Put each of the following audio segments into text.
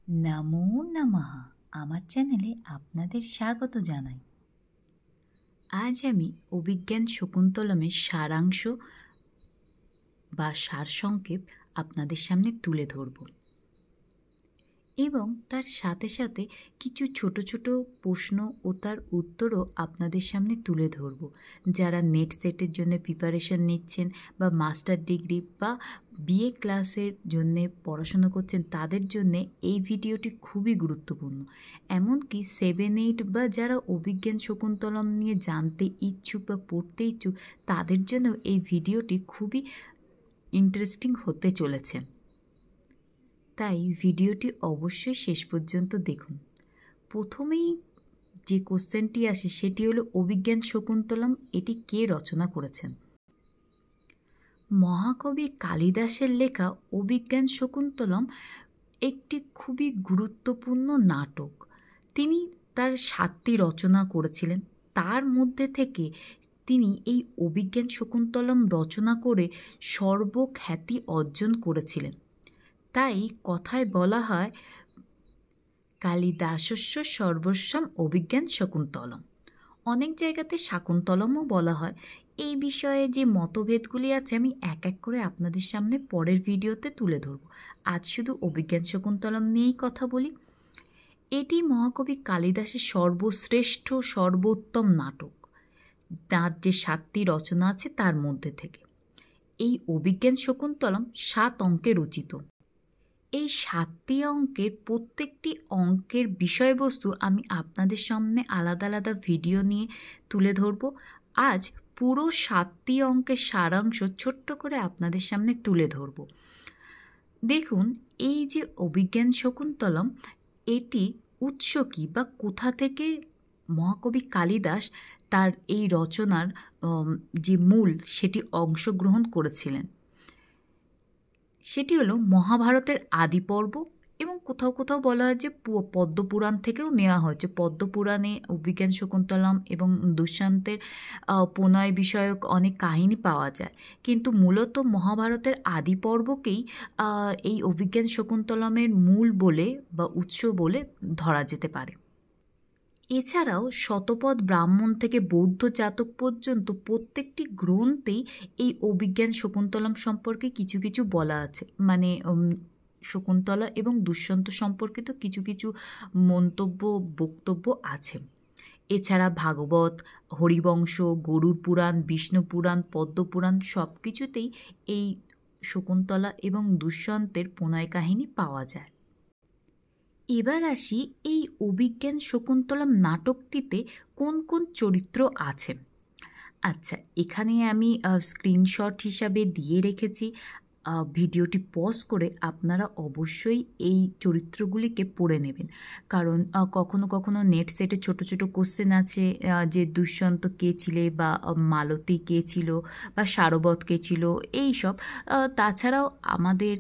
নমো নমঃ। আমার চ্যানেলে আপনাদের স্বাগত জানাই। আজ আমি অভিজ্ঞান শকুন্তলমের সারাংশ বা সারসংক্ষেপ আপনাদের সামনে তুলে ধরব এবং তার সাথে সাথে কিছু ছোট ছোট প্রশ্ন ও তার উত্তরও আপনাদের সামনে তুলে ধরব। যারা নেট সেটের জন্য প্রিপারেশন নিচ্ছেন বা মাস্টার ডিগ্রি বা বিএ ক্লাসের জন্যে পড়াশোনা করছেন, তাদের জন্যে এই ভিডিওটি খুবই গুরুত্বপূর্ণ। এমনকি 7-8 বা যারা অভিজ্ঞান শকুন্তলম নিয়ে জানতে ইচ্ছুক বা পড়তে ইচ্ছুক, তাদের জন্য এই ভিডিওটি খুবই ইন্টারেস্টিং হতে চলেছে। তাই ভিডিওটি অবশ্যই শেষ পর্যন্ত দেখুন। প্রথমেই যে কোশ্চেনটি আসে সেটি হলো অভিজ্ঞান শকুন্তলম এটি কে রচনা করেছেন? মহাকবি কালিদাসের লেখা অভিজ্ঞান শকুন্তলম একটি খুবই গুরুত্বপূর্ণ নাটক। তিনি তার 7টি রচনা করেছিলেন। তার মধ্যে থেকে তিনি এই অভিজ্ঞান শকুন্তলম রচনা করে সর্বখ্যাতি অর্জন করেছিলেন। তাই কথায় বলা হয় কালিদাসস্য সর্বস্বম অভিজ্ঞান শকুন্তলম। অনেক জায়গাতে শাকুন্তলমও বলা হয়। এই বিষয়ে যে মতভেদগুলি আছে আমি এক এক করে আপনাদের সামনে পরের ভিডিওতে তুলে ধরব। আজ শুধু অভিজ্ঞান শকুন্তলম নিয়েই কথা বলি। এটি মহাকবি কালিদাসের সর্বশ্রেষ্ঠ সর্বোত্তম নাটক। তার যে 7টি রচনা আছে তার মধ্যে থেকে এই অভিজ্ঞান শকুন্তলম 7 অঙ্কে রচিত। এই 7টি অঙ্কের প্রত্যেকটি অঙ্কের বিষয়বস্তু আমি আপনাদের সামনে আলাদা আলাদা ভিডিও নিয়ে তুলে ধরব। আজ পুরো 7টি অঙ্কের সারাংশ ছোট্ট করে আপনাদের সামনে তুলে ধরব। দেখুন, এই যে অভিজ্ঞান শকুন্তলম, এটি উৎস কী বা কোথা থেকে মহাকবি কালিদাস তার এই রচনার যে মূল সেটি অংশগ্রহণ করেছিলেন? সেটি হলো মহাভারতের আদি পর্ব এবং কোথাও কোথাও বলা হয় যে পদ্মপুরাণ থেকেও নেওয়া হয়েছে। পদ্মপুরাণে অভিজ্ঞান শকুন্তলম এবং দুষ্যন্তের প্রণয় বিষয়ক অনেক কাহিনী পাওয়া যায়, কিন্তু মূলত মহাভারতের আদি পর্বকেই এই অভিজ্ঞান শকুন্তলমের মূল বলে বা উৎস বলে ধরা যেতে পারে। এছাড়াও শতপথ ব্রাহ্মণ থেকে বৌদ্ধ জাতক পর্যন্ত প্রত্যেকটি গ্রন্থেই এই অভিজ্ঞান শকুন্তলম সম্পর্কে কিছু কিছু বলা আছে। মানে শকুন্তলা এবং দুষ্যন্ত সম্পর্কিত কিছু কিছু মন্তব্য বক্তব্য আছে। এছাড়া ভাগবত, হরিবংশ, গরুড় পুরাণ, বিষ্ণু পুরাণ, পদ্মপুরাণ সব কিছুতেই এই শকুন্তলা এবং দুষ্যন্তের প্রণয় কাহিনী পাওয়া যায়। এবার আসি এই অভিজ্ঞান শকুন্তলম নাটকটিতে কোন কোন চরিত্র আছে। আচ্ছা, এখানে আমি স্ক্রিনশট হিসাবে দিয়ে রেখেছি। ভিডিওটি পজ করে আপনারা অবশ্যই এই চরিত্রগুলিকে পড়ে নেবেন, কারণ কখনো কখনো নেট সেটে ছোট ছোট কোশ্চেন আছে যে দুষ্যন্ত কে ছিলে বা মালতী কে ছিল বা সারবত কে ছিল, এই সব। তাছাড়াও আমাদের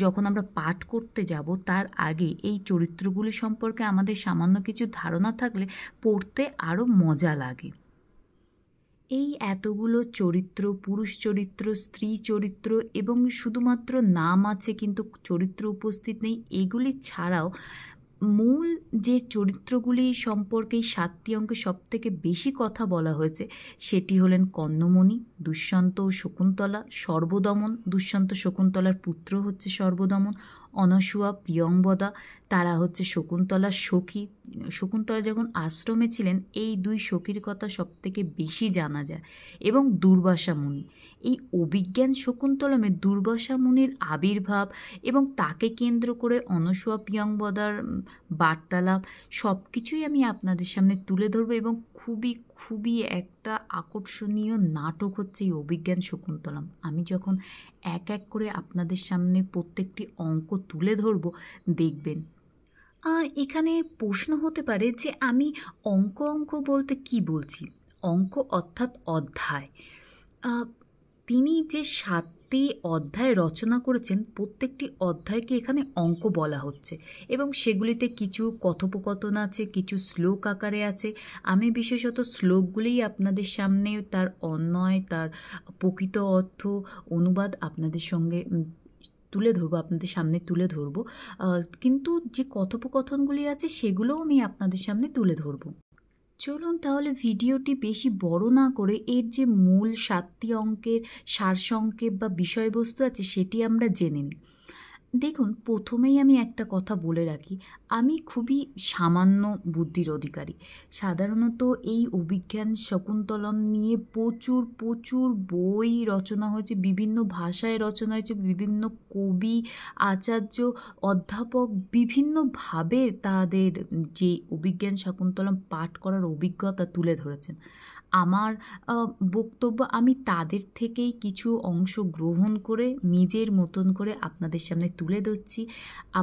যখন আমরা পাঠ করতে যাব তার আগে এই চরিত্রগুলি সম্পর্কে আমাদের সামান্য কিছু ধারণা থাকলে পড়তে আরও মজা লাগে। এই এতগুলো চরিত্র, পুরুষ চরিত্র, স্ত্রী চরিত্র এবং শুধুমাত্র নাম আছে কিন্তু চরিত্র উপস্থিত নেই, এগুলি ছাড়াও মূল যে চরিত্রগুলি সম্পর্কে 7টি অঙ্কে সবথেকে বেশি কথা বলা হয়েছে সেটি হলেন কর্ণমণি, দুষ্যন্ত ও শকুন্তলা, সর্বদমন, দুষ্যন্ত শকুন্তলার পুত্র হচ্ছে সর্বদমন, অনসূয়া, প্রিয়ংবদা, তারা হচ্ছে শকুন্তলার সখী। শকুন্তলা যখন আশ্রমে ছিলেন এই 2 সখীর কথা সবথেকে বেশি জানা যায়। এবং দুর্বাসা মুনি। এই অভিজ্ঞান শকুন্তলমে দুর্বাসা মুনির আবির্ভাব এবং তাকে কেন্দ্র করে অনসূয়া প্রিয়ংবদার বার্তালাপ সব কিছুই আমি আপনাদের সামনে তুলে ধরবো। এবং খুবই খুবই একটা আকর্ষণীয় নাটক হচ্ছে এই অভিজ্ঞান শকুন্তলম। আমি যখন এক এক করে আপনাদের সামনে প্রত্যেকটি অঙ্ক তুলে ধরবো দেখবেন। এখানে প্রশ্ন হতে পারে যে আমি অঙ্ক অঙ্ক বলতে কি বলছি। অঙ্ক অর্থাৎ অধ্যায়। তিনি যে 7টি অধ্যায় রচনা করেছেন প্রত্যেকটি অধ্যায়কে এখানে অঙ্ক বলা হচ্ছে এবং সেগুলিতে কিছু কথোপকথন আছে, কিছু শ্লোক আকারে আছে। আমি বিশেষত শ্লোকগুলিই আপনাদের সামনে তার অন্বয়, তার প্রকৃত অর্থ, অনুবাদ আপনাদের সঙ্গে তুলে ধরবো, আপনাদের সামনে তুলে ধরবো, কিন্তু যে কথোপকথনগুলি আছে সেগুলোও আমি আপনাদের সামনে তুলে ধরবো। চলুন তাহলে ভিডিওটি বেশি বড় না করে এর যে মূল 7টি অঙ্কের সারসংক্ষেপ বা বিষয়বস্তু আছে সেটি আমরা জেনে নিই। দেখুন, প্রথমেই আমি একটা কথা বলে রাখি, আমি খুবই সামান্য বুদ্ধির অধিকারী। সাধারণত এই অভিজ্ঞান শকুন্তলম নিয়ে প্রচুর প্রচুর বই রচনা হয়েছে, বিভিন্ন ভাষায় রচনা হয়েছে, বিভিন্ন কবি, আচার্য, অধ্যাপক বিভিন্নভাবে তাদের যে অভিজ্ঞান শকুন্তলম পাঠ করার অভিজ্ঞতা তুলে ধরেছেন। আমার বক্তব্য আমি তাদের থেকেই কিছু অংশ গ্রহণ করে নিজের মতন করে আপনাদের সামনে তুলে ধরছি।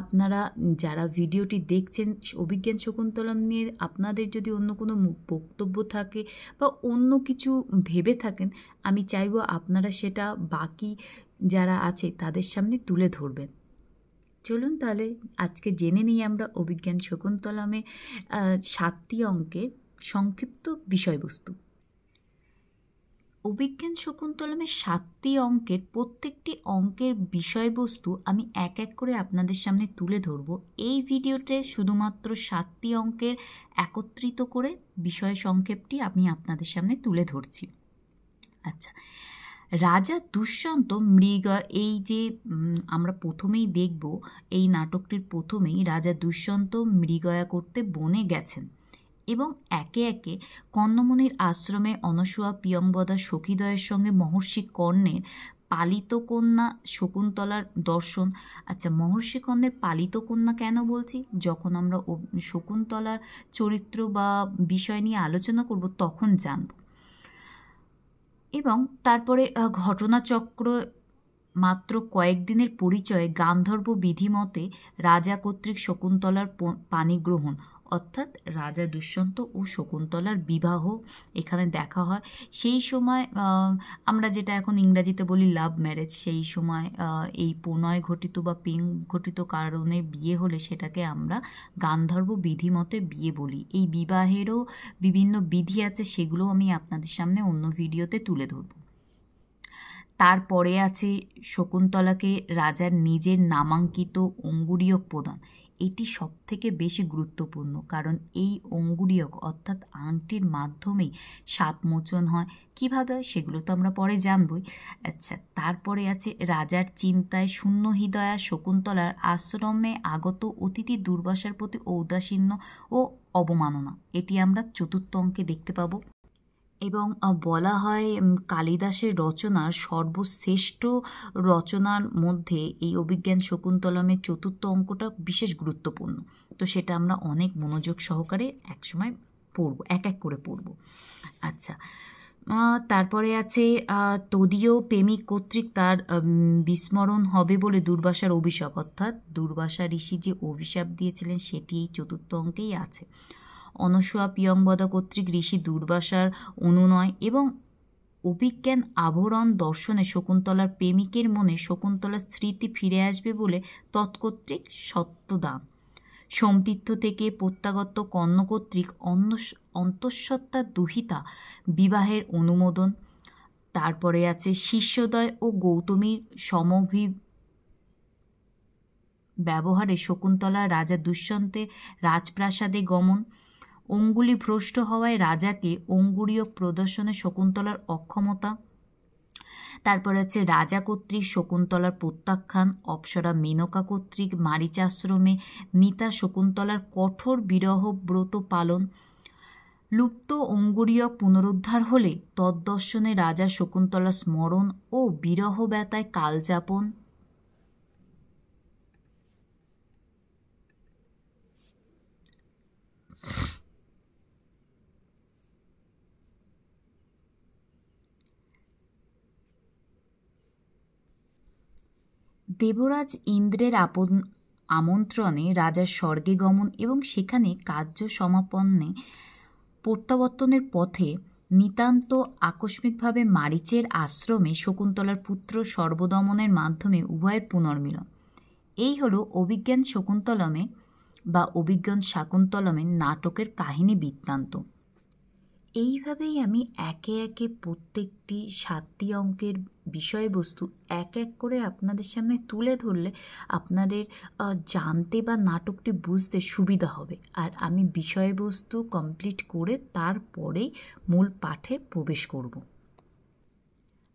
আপনারা যারা ভিডিওটি দেখছেন অভিজ্ঞান শকুন্তলম নিয়ে আপনাদের যদি অন্য কোনো বক্তব্য থাকে বা অন্য কিছু ভেবে থাকেন, আমি চাইবো আপনারা সেটা বাকি যারা আছে তাদের সামনে তুলে ধরবেন। চলুন তাহলে আজকে জেনে নিই আমরা অভিজ্ঞান শকুন্তলমে 7টি অঙ্কের সংক্ষিপ্ত বিষয়বস্তু। অভিজ্ঞান শকুন্তলমের 7টি অঙ্কের প্রত্যেকটি অঙ্কের বিষয়বস্তু আমি এক এক করে আপনাদের সামনে তুলে ধরব। এই ভিডিওতে শুধুমাত্র 7টি অঙ্কের একত্রিত করে বিষয় সংক্ষেপটি আমি আপনাদের সামনে তুলে ধরছি। আচ্ছা, রাজা দুষ্যন্ত মৃগ, এই যে আমরা প্রথমেই দেখব এই নাটকটির প্রথমেই রাজা দুষ্যন্ত মৃগয়া করতে বনে গেছেন এবং একে একে কর্ণমুনির আশ্রমে অনসূয়া পিয়ংবদা সখীদ্বয়ের সঙ্গে মহর্ষি কর্ণের পালিত কন্যা শকুন্তলার দর্শন। আচ্ছা, মহর্ষি কর্ণের পালিত কন্যা কেন বলছি, যখন আমরা শকুন্তলার চরিত্র বা বিষয় নিয়ে আলোচনা করব তখন জানব। এবং তারপরে ঘটনাচক্র মাত্র কয়েকদিনের পরিচয়ে গান্ধর্ব বিধিমতে রাজা কর্তৃক শকুন্তলার পাণিগ্রহণ, অর্থাৎ রাজা দুষ্যন্ত ও শকুন্তলার বিবাহ এখানে দেখা হয়। সেই সময় আমরা যেটা এখন ইংরাজিতে বলি লাভ ম্যারেজ, সেই সময় এই প্রণয় ঘটিত বা প্রেম ঘটিত কারণে বিয়ে হলে সেটাকে আমরা গান্ধর্ব বিধিমতে বিয়ে বলি। এই বিবাহেরও বিভিন্ন বিধি আছে, সেগুলো আমি আপনাদের সামনে অন্য ভিডিওতে তুলে ধরব। তারপরে আছে শকুন্তলাকে রাজার নিজের নামাঙ্কিত অঙ্গুরীয়ক প্রদান। এটি সবথেকে বেশি গুরুত্বপূর্ণ, কারণ এই অঙ্গুরীয়ক অর্থাৎ আংটির মাধ্যমেই শাপমোচন হয়। কীভাবে হয় সেগুলো তো আমরা পরে জানবই। আচ্ছা, তারপরে আছে রাজার চিন্তায় শূন্য হৃদয়া শকুন্তলার আশ্রমে আগত অতিথি দুর্বাসার প্রতি ঔদাসীন্য ও অবমাননা। এটি আমরা 4র্থ অঙ্কে দেখতে পাবো। এবং বলা হয় কালিদাসের রচনার সর্বশ্রেষ্ঠ রচনার মধ্যে এই অভিজ্ঞান শকুন্তলমের 4র্থ অঙ্কটা বিশেষ গুরুত্বপূর্ণ। তো সেটা আমরা অনেক মনোযোগ সহকারে একসময় পড়ব, এক এক করে পড়ব। আচ্ছা, তারপরে আছে তদীয় প্রেমিক কর্তৃক তার বিস্মরণ হবে বলে দুর্বাসার অভিশাপ, অর্থাৎ দুর্বাসা ঋষি যে অভিশাপ দিয়েছিলেন সেটি এই 4র্থ অঙ্কেই আছে। অনসূয়া পিয়ংবদা কর্তৃক ঋষি দুর্বাসার অনুনয় এবং অভিজ্ঞান আভরণ দর্শনে শকুন্তলার প্রেমিকের মনে শকুন্তলার স্মৃতি ফিরে আসবে বলে তৎকর্তৃক সত্যদান। সোমতীর্থ থেকে প্রত্যাগত কর্ণ কর্তৃক অন্তঃসত্ত্বা দুহিতা বিবাহের অনুমোদন। তারপরে আছে শিষ্যোদয় ও গৌতমীর ব্যবহারে শকুন্তলা রাজা দুষ্যন্তের রাজপ্রাসাদে গমন। অঙ্গুলি ভ্রষ্ট হওয়ায় রাজাকে অঙ্গুরীয়ক প্রদর্শনে শকুন্তলার অক্ষমতা। তারপর আছে রাজা কর্তৃক শকুন্তলার প্রত্যাখ্যান, অপ্সরা মেনকা কর্তৃক মারিচাশ্রমে নিতা শকুন্তলার কঠোর বিরহ ব্রত পালন। লুপ্ত অঙ্গুরীয়ক পুনরুদ্ধার হলে তদ্দর্শনে রাজা শকুন্তলা স্মরণ ও বিরহ ব্যথায় কালযাপন। দেবরাজ ইন্দ্রের আমন্ত্রণে রাজার স্বর্গে গমন এবং সেখানে কার্য সমাপন্নে প্রত্যাবর্তনের পথে নিতান্ত আকস্মিকভাবে মারীচের আশ্রমে শকুন্তলার পুত্র সর্বদমনের মাধ্যমে উভয়ের পুনর্মিলন। এই হলো অভিজ্ঞান শকুন্তলমে বা অভিজ্ঞান শাকুন্তলমের নাটকের কাহিনী বৃত্তান্ত। এইভাবেই আমি একে একে প্রত্যেকটি 7টি অঙ্কের বিষয়বস্তু এক এক করে আপনাদের সামনে তুলে ধরলে আপনাদের জানতে বা নাটকটি বুঝতে সুবিধা হবে। আর আমি বিষয়বস্তু কমপ্লিট করে তারপরেই মূল পাঠে প্রবেশ করব।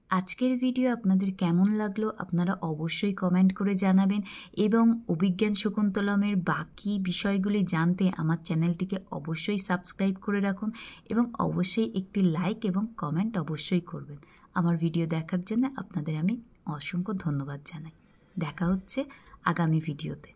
আজকের ভিডিও আপনাদের কেমন লাগলো আপনারা অবশ্যই কমেন্ট করে জানাবেন এবং অভিজ্ঞান শকুন্তলমের বাকি বিষয়গুলি জানতে আমার চ্যানেলটিকে অবশ্যই সাবস্ক্রাইব করে রাখুন এবং অবশ্যই একটি লাইক এবং কমেন্ট অবশ্যই করবেন। আমার ভিডিও দেখার জন্য আপনাদের আমি অসংখ্য ধন্যবাদ জানাই। দেখা হচ্ছে আগামী ভিডিওতে।